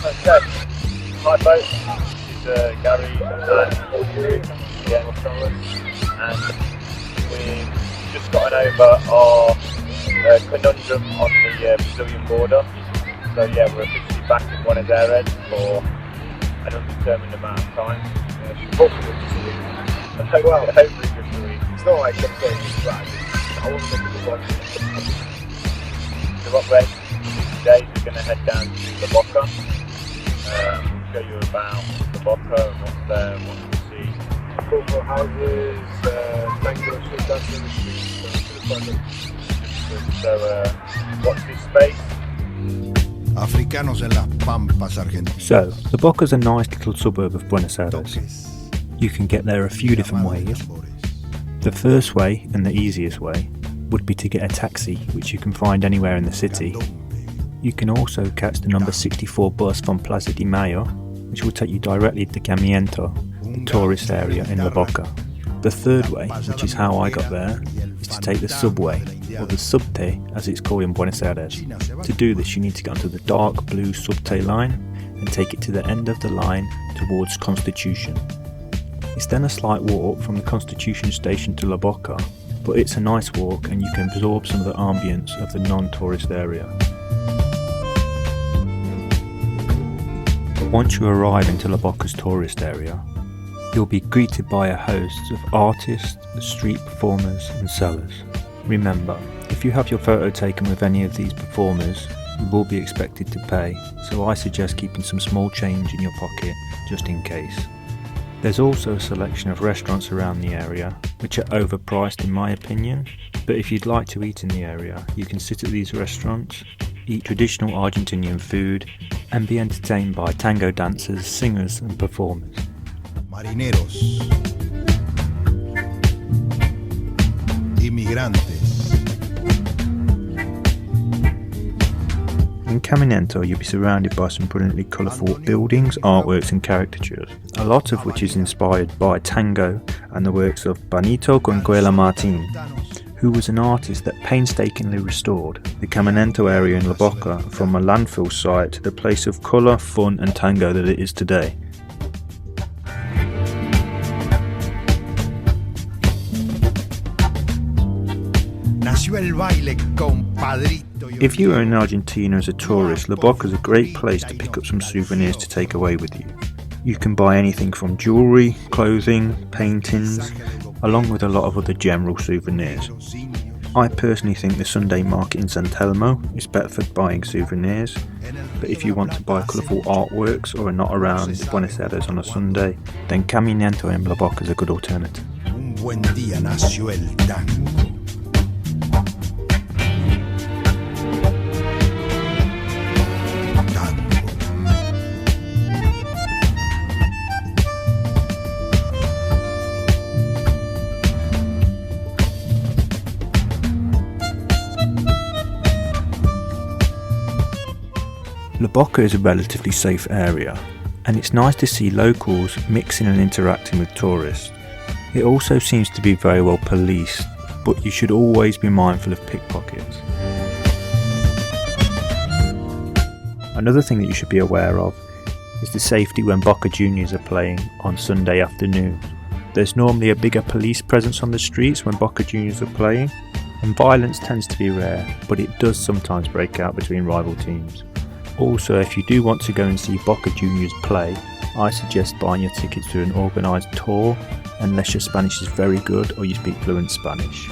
Okay. Hi folks, this is Gary and and we've just gotten over our conundrum on the Brazilian border. So yeah, we're officially back in Buenos Aires for an undetermined amount of time. Hopefully just a week. Well, hopefully just a week. It's not like I'm saying it's bad. I want to make it work. So what we're today we're going to head down to Boca. We'll show you about Boca and what's there and what to see. Cool houses, tango street, that's in the streets, so watch this space. Africanos en las pampas argentinas. So, the Boca's a nice little suburb of Buenos Aires. You can get there a few different ways. The first way, and the easiest way, would be to get a taxi, which you can find anywhere in the city. You can also catch the number 64 bus from Plaza de Mayo, which will take you directly to Caminito, the tourist area in La Boca. The third way, which is how I got there, is to take the subway, or the subte as it's called in Buenos Aires. To do this you need to get onto the dark blue subte line and take it to the end of the line towards Constitution. It's then a slight walk from the Constitution station to La Boca, but it's a nice walk and you can absorb some of the ambience of the non-tourist area. Once you arrive into La Boca's tourist area, you'll be greeted by a host of artists, street performers and sellers. Remember, if you have your photo taken with any of these performers, you will be expected to pay, so I suggest keeping some small change in your pocket just in case. There's also a selection of restaurants around the area, which are overpriced in my opinion, but if you'd like to eat in the area, you can sit at these restaurants, eat traditional Argentinian food, and be entertained by tango dancers, singers and performers. Marineros, inmigrantes. In Caminito you'll be surrounded by some brilliantly colourful buildings, artworks and caricatures, a lot of which is inspired by tango and the works of Benito Conquela Martin, who was an artist that painstakingly restored the Caminito area in La Boca from a landfill site to the place of colour, fun and tango that it is today. If you are in Argentina as a tourist, La Boca is a great place to pick up some souvenirs to take away with you. You can buy anything from jewellery, clothing, paintings, along with a lot of other general souvenirs. I personally think the Sunday market in San Telmo is better for buying souvenirs, but if you want to buy colourful artworks or are not around Buenos Aires on a Sunday, then Caminito in La Boca is a good alternative. Un buen día nació el tango. La Boca is a relatively safe area, and it's nice to see locals mixing and interacting with tourists. It also seems to be very well policed, but you should always be mindful of pickpockets. Another thing that you should be aware of is the safety when Boca Juniors are playing on Sunday afternoon. There's normally a bigger police presence on the streets when Boca Juniors are playing, and violence tends to be rare, but it does sometimes break out between rival teams. Also, if you do want to go and see Boca Juniors play, I suggest buying your tickets to an organised tour, unless your Spanish is very good or you speak fluent Spanish.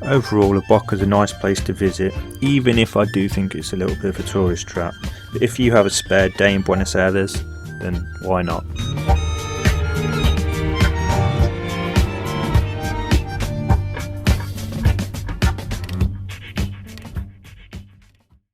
Overall, Boca is a nice place to visit, even if I do think it's a little bit of a tourist trap. But if you have a spare day in Buenos Aires, then why not?